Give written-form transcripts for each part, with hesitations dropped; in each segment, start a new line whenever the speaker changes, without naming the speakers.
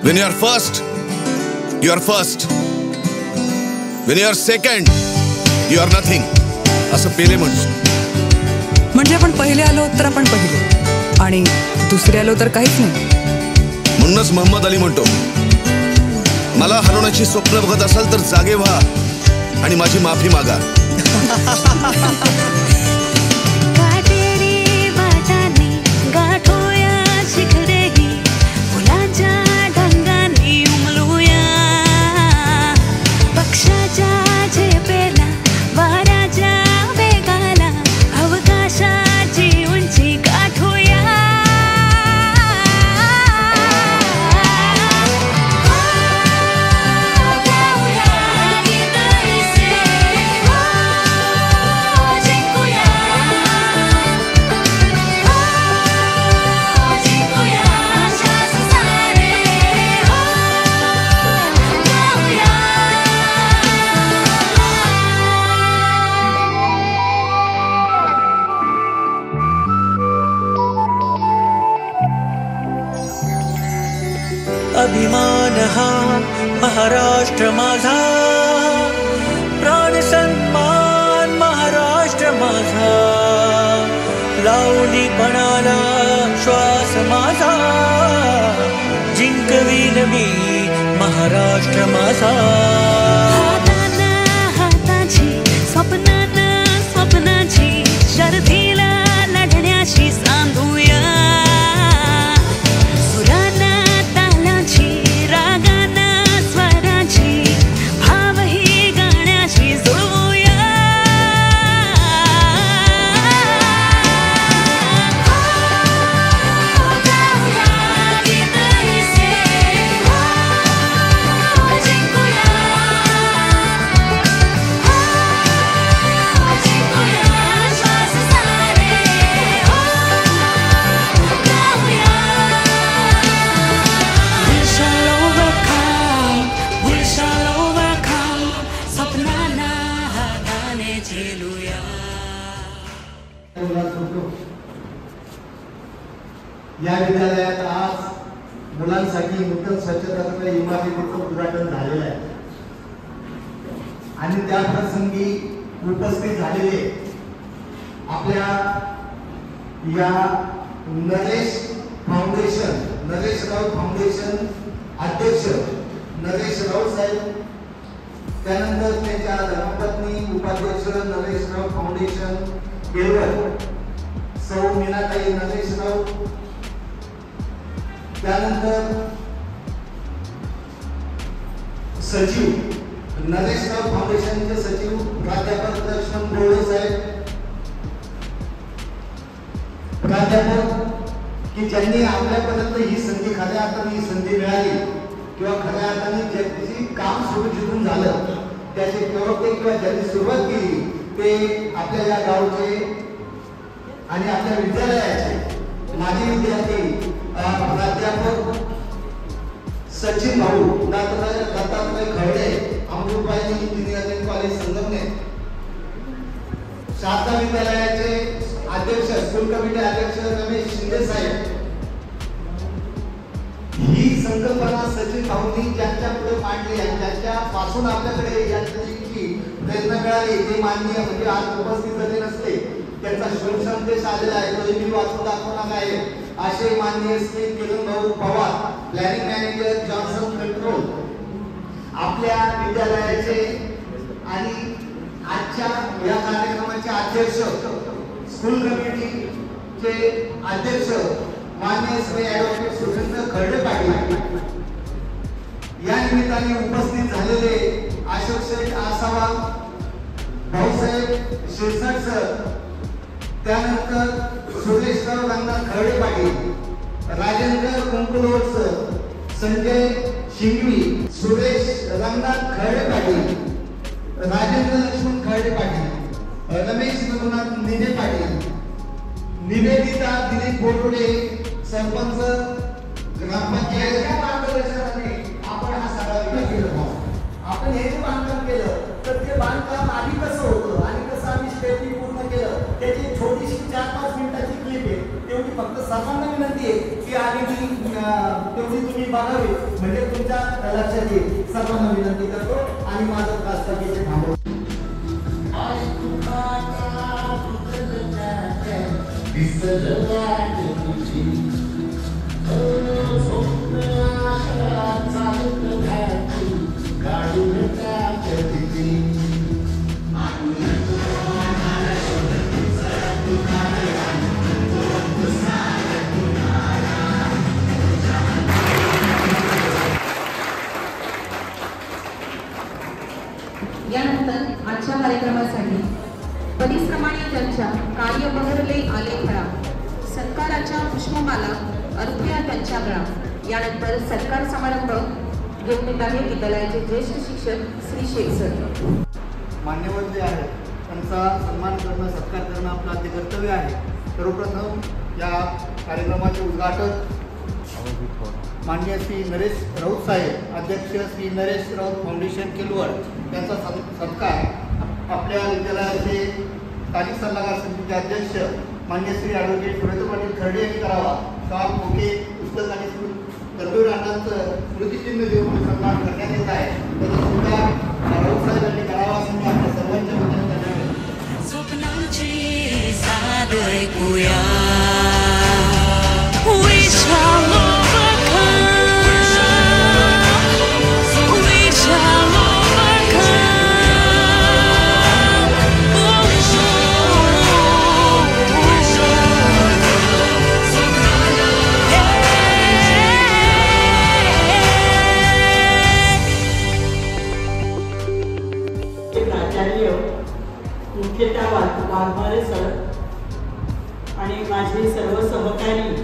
When you are first, you are first. When you are second, you are nothing. असं पेले म्हणतो.
म्हणजे आपण पहिले आलो तर आपण पहिले आणि दुसरे आलो तर काहीच नाही.
म्हणूनच मोहम्मद अली म्हणतो, मला हरवण्याची स्वप्न बघत असाल तर जागे व्हा आणि माझी माफी मागा.
अभिमान हा महाराष्ट्र माझा, प्राण सन्मान महाराष्ट्र माझा, लावली पणाला श्वास माझा, जिंकवीन मी महाराष्ट्र माझा.
हाताना हाताची स्वप्नाना स्वप्नाची शर्धीला लढण्याची सांधूया.
या विद्यालयात आज मुलांसाठी नूतन स्वच्छता इमारतीचं उद्घाटन झालेलं आहे आणि त्या प्रसंगी उपस्थित झालेले आपल्या या नरेश राऊत फाउंडेशन अध्यक्ष नरेश राऊत साहेब, त्यानंतर त्यांच्या धर्मपत्नी उपाध्यक्ष नरेश राऊत फाउंडेशन केळवड सौ मीनाताई नरेश राऊत, त्यानंतर सचिव नरेश राऊत फाउंडेशनचे सचिव प्राध्यापक लक्ष्मण बोळे साहेब, प्राध्यापक की ज्यांनी आपल्यापर्यंत ही संधी खऱ्या अर्थाने संधी मिळाली किंवा खऱ्या अर्थाने ज्यांची काम सुरू झालं त्याचे प्रवक्ते किंवा ज्यांनी सुरुवात केली ते आपल्या या गावचे आणि आपल्या विद्यालयाचे माजी विद्यार्थी प्राध्यापक सचिन भाऊ दत्तात्रय खवडे, अमृतबाई इंजिनिअरिंग कॉलेज संगमनेर, शारदा विद्यालयाचे अध्यक्ष स्कूल कमिटी अध्यक्ष रमेश शिंदे साहेब. ही संकल्पना सचिन भाऊंनी ज्यांच्या पुढे मांडली आणि ज्यांच्यापासून आपल्याकडे यांची प्रेरणा मिळाली ते माननीय म्हणजे आज उपस्थित झाले नसते, त्यांचा शोध संदेश आलेला आहे तो मी वाचून दाखवणार आहे. असे माननीय श्री किरण भाऊ Pawar, planning manager Johnson control, आपल्या विद्यालयाचे आणि आजच्या या कार्यक्रमाचे अध्यक्ष स्कूल कमिटीचे अध्यक्ष माननीय श्री ॲडव्होकेट सुरेंद्र खर्डे पाटील, या निमित्ताने उपस्थित झालेले अशोक शेठ आसावा, भाऊसाहेब शिरसाट सर, त्यानंतर सुरेशराव रंगनाथ खर्डे पाटील, राजेंद्र कुंकुलोर सर, संजय शिंगवी, सुरेश रंगनाथ खर्डे पाटील, राजेंद्र लक्ष्मण खर्डे पाटील, रमेश रघुनाथ निने पाटील, निवेदिता दिलीप बोरुडे, सरपंच ग्रामपंचायत मार्गदर्शनाने आपण हा सगळा विकास केला. आपण हे जे बांधकाम केलं तर ते बांधकाम आधी कसं होतं आणि कसं आम्ही स्टेपनी पूर्ण केलं त्याची छोटीशी 4-5 मिनिटाची क्लिप आहे, तेवढी फक्त सर्वांना विनंती आहे की आधी तेवढी तुम्ही बघावी. म्हणजे लक्षात येईल. सर्वांना विनंती करतो आणि माझं प्रास्ताविक थांबवतो.
यानंतर आजच्या कार्यक्रमासाठी परिश्रमाने त्यांच्या कार्य बहरले आले फळा, सत्काराच्या पुष्पमाला अर्पया त्यांच्या गळा. यानंतर सत्कार समारंभ घेऊन येत आहे विद्यालयाचे ज्येष्ठ शिक्षक श्री शेख सर.
मान्यवर जे आहेत त्यांचा सन्मान करणं, सत्कार करणं आपलं आद्य कर्तव्य आहे. सर्वप्रथम या कार्यक्रमाचे उद्घाटक माननीय श्री नरेश राऊत साहेब, अध्यक्ष श्री नरेश राऊत फाउंडेशन केलवड, त्यांचा सत्कार आपल्या विद्यालयाचे स्थानिक सल्लागार समितीचे अध्यक्ष मान्य श्री ॲडव्होकेट सुरेंद्र पाटील खर्डे यांनी करावा. शॉल, मोठे पुस्तक आणि कर्तव्य राहण्याचं स्मृतिचिन्ह देऊन सन्मान करण्यात येत आहे. त्याचा सुद्धा राऊत साहेब यांनी करावा असं मी आपल्या सर्वांच्या वतीने करण्यात
स्वप्नांची साद ऐकूया.
मुख्यतः वाघमारे सर आणि माझे सर्व सहकारी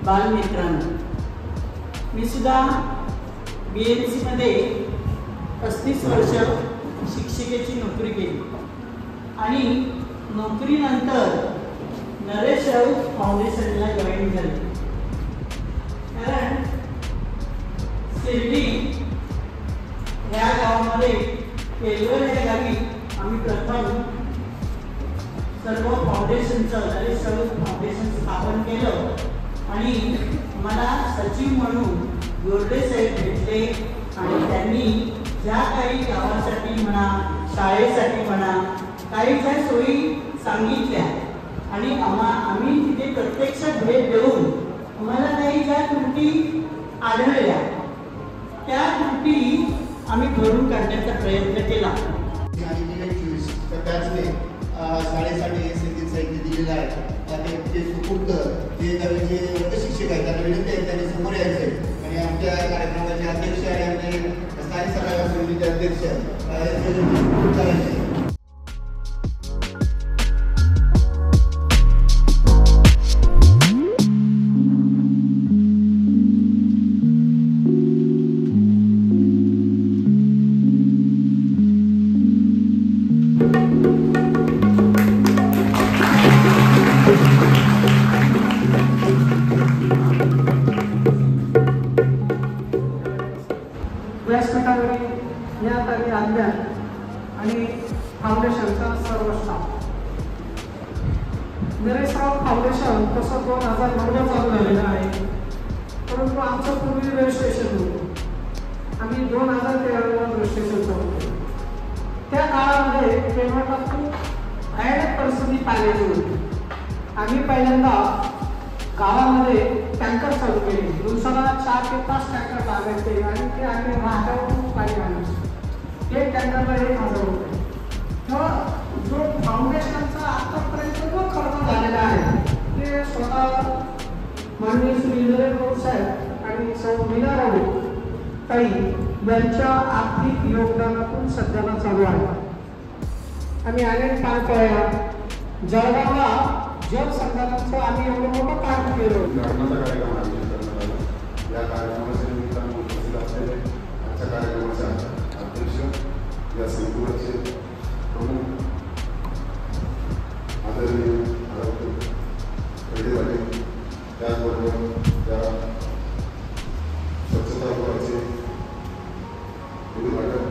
बालमित्रांनो, मी सुद्धा BNCमध्ये 35 वर्ष शिक्षिकेची नोकरी केली आणि नोकरीनंतर नरेश राऊत फाउंडेशनला जॉईन झाले. कारण शिर्डी ह्या गावामध्ये केलवड या गावी आम्ही प्रथम सर्व फाउंडेशनचं नरेश राऊत फाउंडेशन स्थापन केलं आणि मला सचिव म्हणून गोरडे साहेब भेटले आणि त्यांनी ज्या काही गावासाठी म्हणा, शाळेसाठी म्हणा, काही ज्या सोयी सांगितल्या आणि आम्ही तिथे प्रत्यक्षात भेट देऊन आम्हाला काही ज्या त्रुटी आढळल्या त्या त्रुटी आम्ही भरून काढण्याचा प्रयत्न केला.
त्याचने शाळेसाठी संगीत साहित्य दिलेलं आहे. ते सुपूर्द जे नवीन जे वर्गशिक्षक आहेत त्यांना विनंती आहे त्यांनी समोर यायचं आहे आणि आमच्या कार्यक्रमाचे अध्यक्ष आणि आमचे स्थानिक सल्लागार समितीचे अध्यक्ष करायचे.
आणि फाउंडेशनचा सर्व स्टाफ. नरेश राऊत फाउंडेशन तसं 2009ला चालू झालेलं आहे, परंतु आमचं पूर्वी रजिस्ट्रेशन होतं. आम्ही 2013ला रजिस्ट्रेशन होतो. त्या काळामध्ये पेमेंटला खूप ॲड परिस्थिती पाहिलेली होती. आम्ही पहिल्यांदा गावामध्ये टँकर चालू केले. दिवसाला 4 ते 5 टँकर लागायचे आणि ते आम्ही रस्त्यावरून पाणी आणायचो. एक टँकरला 1,000 रुपये. मग जो फाउंडेशनचा आतापर्यंत जो खर्च झालेला आहे ते स्वतः माननीय श्री नरेश राऊत साहेब आणि सौ मीना राऊत ताई यांच्या आर्थिक योगदानातून सध्याला चालू आहे. आम्ही अनेक पाणपोळ्या जळगावला जलसंधारणाचं आम्ही एवढं मोठं काम केलं.
या कार्यक्रमाच्या निमित्तानं उपस्थित असलेले आजच्या कार्यक्रमाच्या अध्यक्ष, या संकुलाचे प्रमुख आदरणीय खर्डे, त्याचबरोबर त्या स्वच्छतागृहाचे उद्घाटक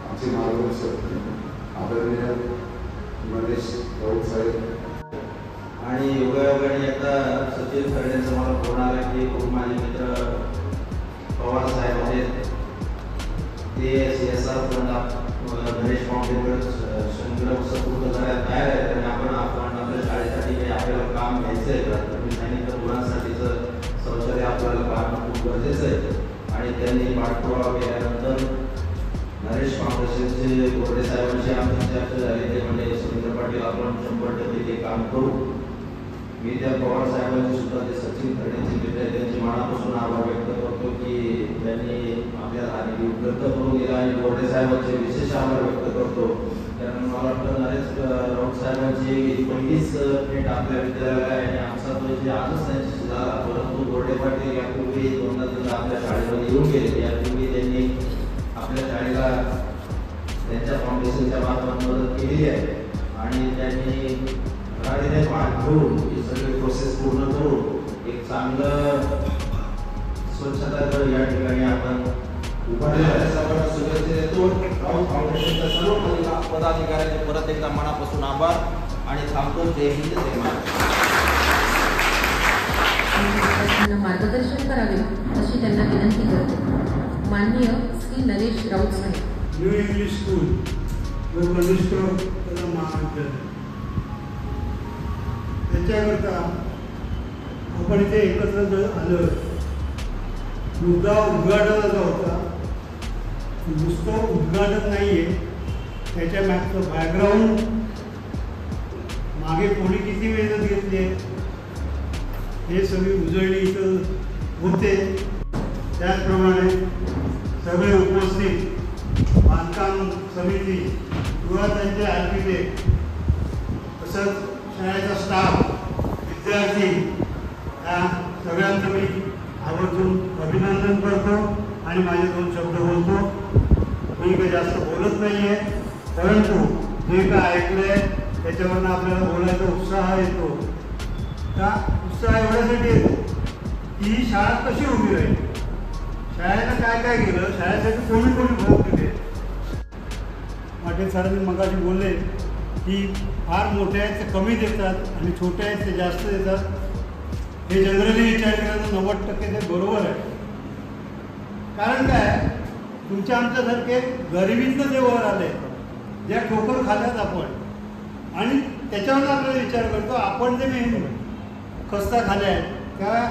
आमचे मार्गदर्शक आदरणीय नरेश राऊत साहेब
आणि योगायोगाने आता सचिन खर्डेंचा मला फोन आला की खूप माझे मित्र
पवार साहेब आहेत, ते CSR फंड गणेश फाउंडेशन संग्रह सपूर्द करायला तयार आहेत आणि आपण आपल्या शाळेसाठी काही आपल्याला काम घ्यायचं आहे का आणि त्या मुलांसाठीचं शौचालय आपल्याला पाहणं खूप गरजेचं आहे. आणि त्यांनी पाठपुरावा केल्यानंतर नरेश फाउंडेशनचे गोरे साहेबांशी आमची चर्चा झाली. ते म्हणजे सुरेंद्र पाटील आपण 100% ते काम करू. मी त्या पवार साहेबांची सुद्धा ते सचिन करण्याची त्यांचे मनापासून आभार व्यक्त करतो की त्यांनी आपल्याला आणि उपलब्ध करून दिला आणि गोरे साहेबांचे विशेष आभार व्यक्त करतो. कारण मला वाटतं नरेश राऊत साहेबांची पहिलीच भेट आपल्या विद्यालयाला आहे आणि आमचा तो जे आजच त्यांच्याशी झाला. परंतु गोरे पाटील यापूर्वी 2 आपल्या शाळेमध्ये येऊन गेले. यापूर्वी त्यांनी आपल्या शाळेला त्यांच्या फाउंडेशनच्या माध्यमातून मदत केलेली आहे आणि त्यांनी गाडीने पाठ घेऊन ही सगळी प्रोसेस पूर्ण करून एक चांगलं स्वच्छतागृह या ठिकाणी आपण उभारलेलं आहे. सर्वांना शुभेच्छा देतो. राऊत फाउंडेशनच्या सर्व पदाधिकाऱ्यांचे परत एकदा मनापासून आभार आणि थांबतो. जय हिंद, जय महाराष्ट्र.
मार्गदर्शन करावे अशी त्यांना विनंती करते. माननीय श्री नरेश राऊत साहेब.
न्यू इंग्लिश स्कूल व कनिष्ठ महाविद्यालय त्याच्याकरता आपण इथे एकत्र जर आलं, मुद्दा उद्घाटनाचा होता. नुसतं उद्घाटन नाही आहे, त्याच्या मागचं बॅकग्राऊंड, मागे कोणी किती मेहनत घेतली आहे हे सगळी उजळणी इथं होते. त्याचप्रमाणे सगळे उपस्थित बांधकाम समिती किंवा त्यांचे आर्किटेक्ट, तसंच शाळेचा स्टाफ, विद्यार्थी, या सगळ्यांचं मी आवर्जून अभिनंदन करतो आणि माझे 2 शब्द बोलतो. मी काही जास्त बोलत नाही आहे, परंतु जे काय ऐकलं आहे त्याच्यावरनं आपल्याला बोलायचा उत्साह येतो. त्या उत्साह एवढ्यासाठी येतो की ही शाळा कशी उभी राहील, शाळेनं काय काय केलं, शाळेसाठी कोणी भाग दिले. पाटील सरांनी मगाशी बोलले की फार मोठे आहेत ते कमी देतात आणि छोटे आहेत ते जास्त देतात. हे जनरली विचार केला तर 90% ते बरोबर आहे. कारण काय, तुमच्या आमच्यासारखे गरिबीतनं ते वर आले, ज्या ठोकर खाल्यात आपण आणि त्याच्यावर आपल्याला विचार करतो आपण जे मेन खस्ता खाल्या आहेत त्या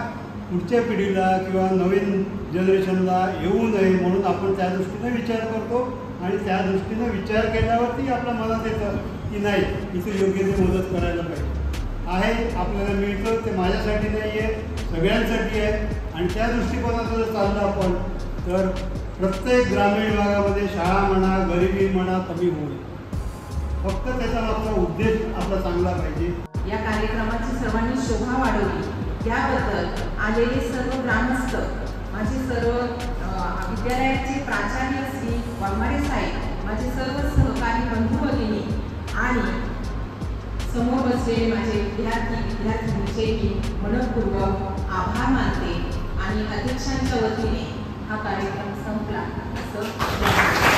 पुढच्या पिढीला किंवा नवीन जनरेशनला येऊ नये म्हणून आपण त्या दृष्टीनं विचार करतो आणि त्या दृष्टीनं विचार केल्यावरती आपल्या मनात येतं की नाही इथे योग्य ते मदत करायला पाहिजे. आहे आपल्याला मिळतं ते माझ्यासाठी नाही आहे, सगळ्यांसाठी आहे आणि त्या दृष्टिकोनातून जर चाललं आपण तर प्रत्येक ग्रामीण भागामध्ये शाळा म्हणा, गरिबी म्हणा कमी होईल. फक्त त्याचा आपला उद्देश आपला चांगला पाहिजे.
या कार्यक्रमाची सर्वांनी शोभा वाढवली त्याबद्दल आलेले सर्व ग्रामस्थ, माझे सर्व विद्यालयाचे प्राचार्य श्री वाघमारे साहेब, माझे सर्व सहकारी बंधू भगिनी आणि समोर बसलेले माझे विद्यार्थ्यांचे मी मनपूर्वक आभार मानते आणि अध्यक्षांच्या वतीने हा कार्यक्रम संपला असं